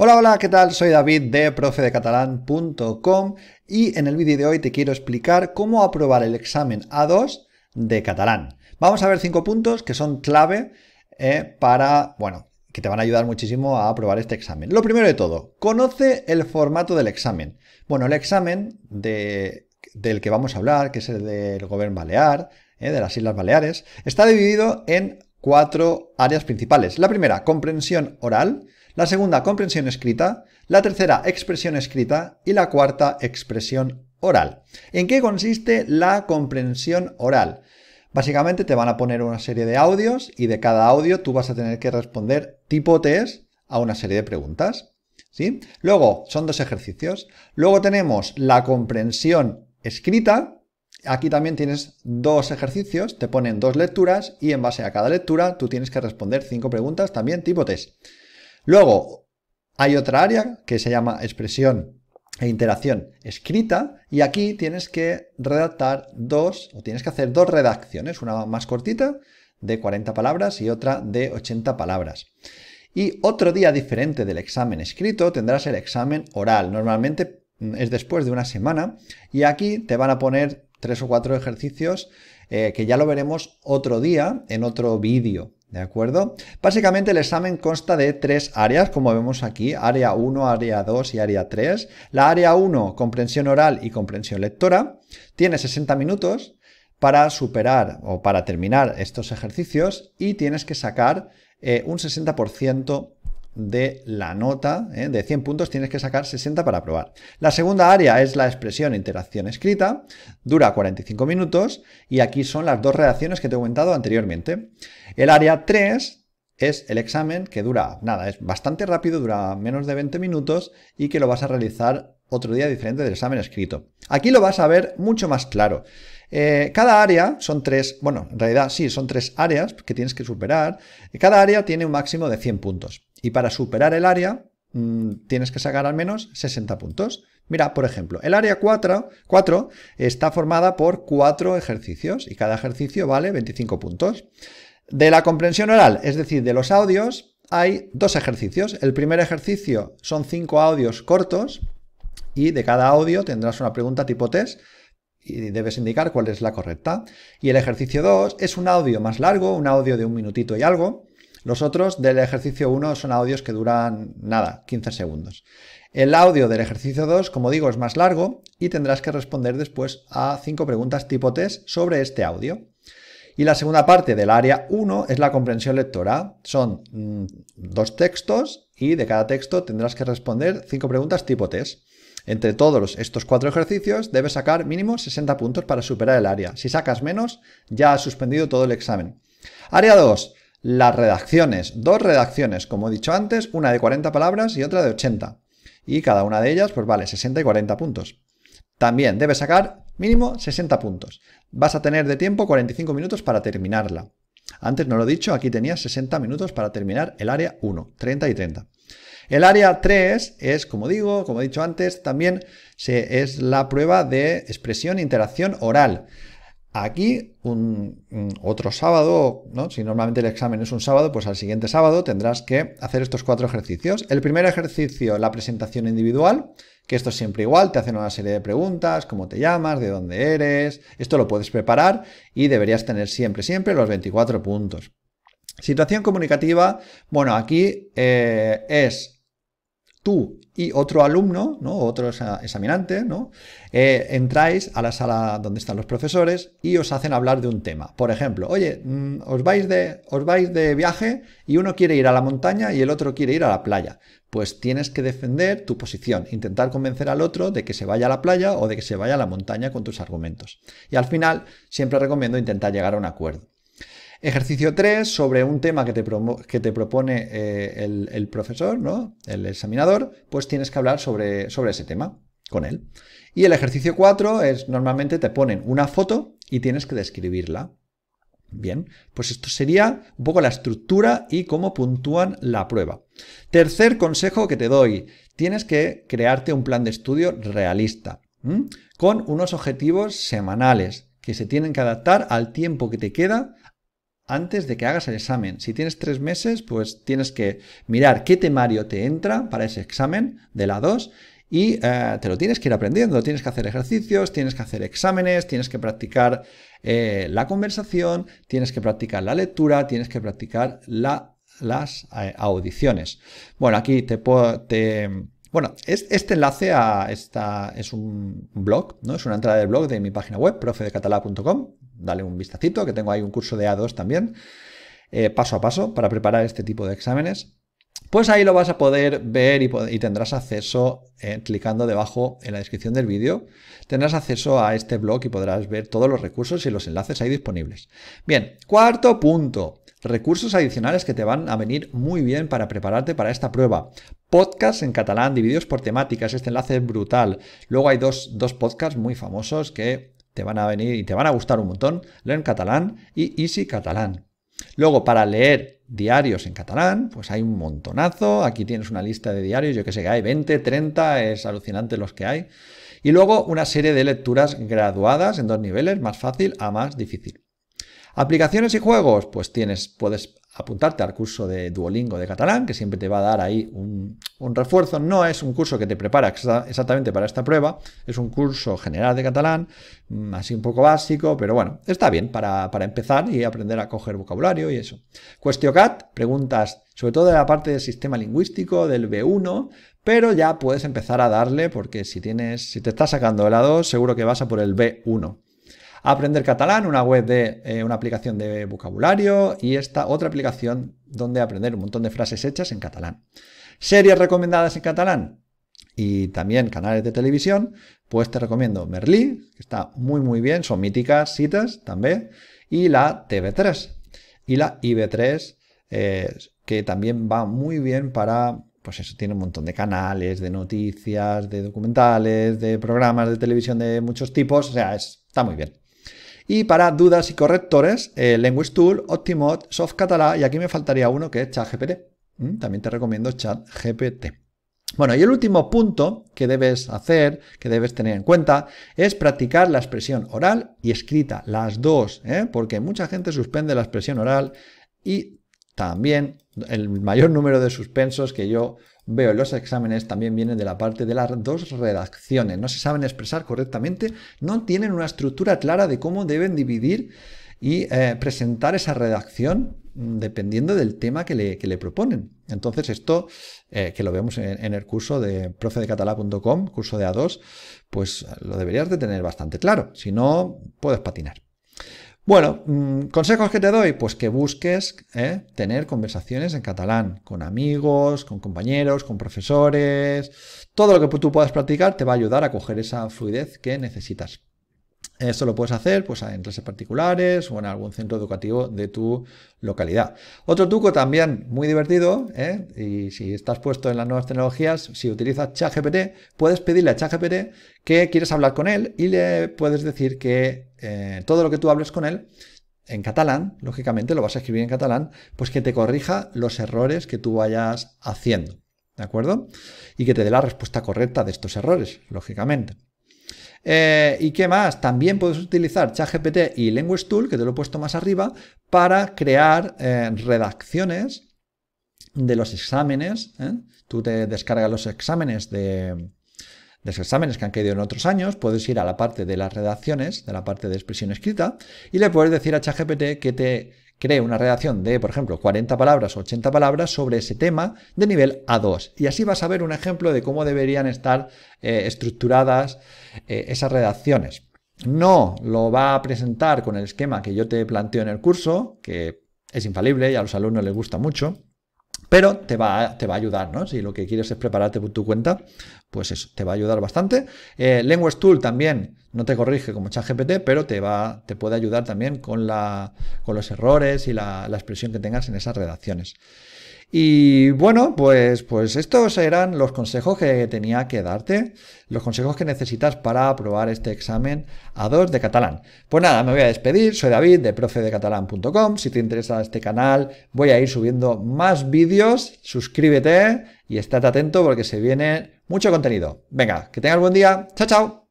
Hola, hola, ¿qué tal? Soy David de profedecatalán.com y en el vídeo de hoy te quiero explicar cómo aprobar el examen A2 de catalán. Vamos a ver 5 puntos que son clave que te van a ayudar muchísimo a aprobar este examen. Lo primero de todo, conoce el formato del examen. Bueno, el examen del que vamos a hablar, que es el del Govern Balear, de las Islas Baleares, está dividido en 4 áreas principales. La primera, comprensión oral. La segunda, comprensión escrita. La tercera, expresión escrita. Y la cuarta, expresión oral. ¿En qué consiste la comprensión oral? Básicamente te van a poner una serie de audios y de cada audio tú vas a tener que responder tipo test a una serie de preguntas, ¿sí? Luego, son 2 ejercicios. Luego tenemos la comprensión escrita. Aquí también tienes 2 ejercicios, te ponen 2 lecturas y en base a cada lectura tú tienes que responder 5 preguntas también tipo test. Luego hay otra área que se llama expresión e interacción escrita y aquí tienes que redactar tienes que hacer 2 redacciones, una más cortita de 40 palabras y otra de 80 palabras. Y otro día diferente del examen escrito tendrás el examen oral. Normalmente es después de una semana y aquí te van a poner 3 o 4 ejercicios que ya lo veremos otro día en otro vídeo. ¿De acuerdo? Básicamente el examen consta de 3 áreas, como vemos aquí, área 1, área 2 y área 3. La área 1, comprensión oral y comprensión lectora, tiene 60 minutos para superar o para terminar estos ejercicios y tienes que sacar un 60% de la nota, de 100 puntos tienes que sacar 60 para aprobar. La segunda área es la expresión e interacción escrita, dura 45 minutos y aquí son las 2 redacciones que te he comentado anteriormente. El área 3 es el examen que dura, nada, es bastante rápido, dura menos de 20 minutos y que lo vas a realizar otro día diferente del examen escrito. Aquí lo vas a ver mucho más claro. Cada área son 3, bueno, en realidad sí, son 3 áreas que tienes que superar. Cada área tiene un máximo de 100 puntos. Y para superar el área tienes que sacar al menos 60 puntos. Mira, por ejemplo, el área 4 está formada por 4 ejercicios y cada ejercicio vale 25 puntos. De la comprensión oral, es decir, de los audios, hay 2 ejercicios. El primer ejercicio son 5 audios cortos y de cada audio tendrás una pregunta tipo test y debes indicar cuál es la correcta. Y el ejercicio 2 es un audio más largo, un audio de 1 minutito y algo. Los otros del ejercicio 1 son audios que duran, nada, 15 segundos. El audio del ejercicio 2, como digo, es más largo y tendrás que responder después a 5 preguntas tipo test sobre este audio. Y la segunda parte del área 1 es la comprensión lectora. Son 2 textos y de cada texto tendrás que responder 5 preguntas tipo test. Entre todos estos 4 ejercicios debes sacar mínimo 60 puntos para superar el área. Si sacas menos, ya has suspendido todo el examen. Área 2. Las redacciones. 2 redacciones, como he dicho antes, una de 40 palabras y otra de 80. Y cada una de ellas pues vale 60 y 40 puntos. También debes sacar mínimo 60 puntos. Vas a tener de tiempo 45 minutos para terminarla. Antes no lo he dicho, aquí tenías 60 minutos para terminar el área 1, 30 y 30. El área 3 es, como he dicho antes, también es la prueba de expresión e interacción oral. Aquí, otro sábado, ¿no? Si normalmente el examen es un sábado, pues al siguiente sábado tendrás que hacer estos 4 ejercicios. El primer ejercicio, la presentación individual, que esto es siempre igual, te hacen una serie de preguntas, cómo te llamas, de dónde eres, esto lo puedes preparar y deberías tener siempre los 24 puntos. Situación comunicativa, bueno, aquí es tú y otro alumno, ¿no? Otro examinante, ¿no? Entráis a la sala donde están los profesores y os hacen hablar de un tema. Por ejemplo, oye, os vais de viaje y uno quiere ir a la montaña y el otro quiere ir a la playa. Pues tienes que defender tu posición, intentar convencer al otro de que se vaya a la playa o de que se vaya a la montaña con tus argumentos. Y al final, siempre recomiendo intentar llegar a un acuerdo. Ejercicio 3, sobre un tema que te propone el profesor, ¿no? El examinador, pues tienes que hablar sobre ese tema con él. Y el ejercicio 4 es, normalmente te ponen una foto y tienes que describirla. Bien, pues esto sería un poco la estructura y cómo puntúan la prueba. Tercer consejo que te doy, tienes que crearte un plan de estudio realista, con unos objetivos semanales que se tienen que adaptar al tiempo que te queda antes de que hagas el examen. Si tienes 3 meses, pues tienes que mirar qué temario te entra para ese examen de la A2 y te lo tienes que ir aprendiendo. Tienes que hacer ejercicios, tienes que hacer exámenes, tienes que practicar la conversación, tienes que practicar la lectura, tienes que practicar las audiciones. Bueno, aquí bueno, este enlace es un blog, ¿no? Es una entrada de blog de mi página web, profedecatalá.com. Dale un vistacito, que tengo ahí un curso de A2 también, paso a paso, para preparar este tipo de exámenes. Pues ahí lo vas a poder ver y tendrás acceso, clicando debajo en la descripción del vídeo, tendrás acceso a este blog y podrás ver todos los recursos y los enlaces ahí disponibles. Bien, cuarto punto, recursos adicionales que te van a venir muy bien para prepararte para esta prueba. Podcasts en catalán, divididos por temáticas, este enlace es brutal. Luego hay dos podcasts muy famosos que te van a venir y te van a gustar un montón, Learn Catalán y Easy Catalán. Luego, para leer diarios en catalán, pues hay un montonazo. Aquí tienes una lista de diarios, yo que sé, que hay 20, 30, es alucinante los que hay. Y luego una serie de lecturas graduadas en 2 niveles, más fácil a más difícil. Aplicaciones y juegos, pues puedes apuntarte al curso de Duolingo de catalán, que siempre te va a dar ahí un refuerzo. No es un curso que te prepara exactamente para esta prueba, es un curso general de catalán, así un poco básico, pero bueno, está bien para empezar y aprender a coger vocabulario y eso. QuestioCat, preguntas sobre todo de la parte del sistema lingüístico, del B1, pero ya puedes empezar a darle, porque si te estás sacando el A2, seguro que vas a por el B1. Aprender catalán, una web de una aplicación de vocabulario y esta otra aplicación donde aprender un montón de frases hechas en catalán. Series recomendadas en catalán y también canales de televisión, pues te recomiendo Merlí, que está muy bien, son míticas citas también, y la TV3 y la IB3, que también va muy bien para, pues eso, tiene un montón de canales, de noticias, de documentales, de programas de televisión de muchos tipos, o sea, está muy bien. Y para dudas y correctores, LanguageTool, Optimod, Softcatalà, y aquí me faltaría uno que es ChatGPT. También te recomiendo ChatGPT. Bueno, y el último punto que debes hacer, que debes tener en cuenta, es practicar la expresión oral y escrita, las dos, porque mucha gente suspende la expresión oral y también el mayor número de suspensos que yo veo en los exámenes también vienen de la parte de las 2 redacciones. No se saben expresar correctamente, no tienen una estructura clara de cómo deben dividir y presentar esa redacción dependiendo del tema que le proponen. Entonces esto, que lo vemos en el curso de profedecatalá.com, curso de A2, pues lo deberías de tener bastante claro, si no puedes patinar. Bueno, consejos que te doy, pues que busques tener conversaciones en catalán con amigos, con compañeros, con profesores. Todo lo que tú puedas practicar te va a ayudar a coger esa fluidez que necesitas. Esto lo puedes hacer pues, en clases particulares o en algún centro educativo de tu localidad. Otro truco también muy divertido, y si estás puesto en las nuevas tecnologías, si utilizas ChatGPT, puedes pedirle a ChatGPT que quieres hablar con él y le puedes decir que todo lo que tú hables con él en catalán, lógicamente lo vas a escribir en catalán, pues que te corrija los errores que tú vayas haciendo, ¿de acuerdo? Y que te dé la respuesta correcta de estos errores, lógicamente. ¿Y qué más? También puedes utilizar ChatGPT y LanguageTool, que te lo he puesto más arriba, para crear redacciones de los exámenes. Tú te descargas los exámenes de los exámenes que han caído en otros años, puedes ir a la parte de las redacciones, de la parte de expresión escrita, y le puedes decir a ChatGPT que te cree una redacción de, por ejemplo, 40 palabras o 80 palabras sobre ese tema de nivel A2. Y así vas a ver un ejemplo de cómo deberían estar estructuradas esas redacciones. No lo va a presentar con el esquema que yo te planteo en el curso, que es infalible y a los alumnos les gusta mucho, pero te va a ayudar, ¿no? Si lo que quieres es prepararte por tu cuenta, pues eso, te va a ayudar bastante. LanguageTool también no te corrige como ChatGPT, pero te puede ayudar también con los errores y la expresión que tengas en esas redacciones. Y bueno, pues estos eran los consejos que tenía que darte, los consejos que necesitas para aprobar este examen A2 de catalán. Pues nada, me voy a despedir, soy David de profedecatalán.com, si te interesa este canal voy a ir subiendo más vídeos, suscríbete y estate atento porque se viene mucho contenido. Venga, que tengas buen día, chao chao.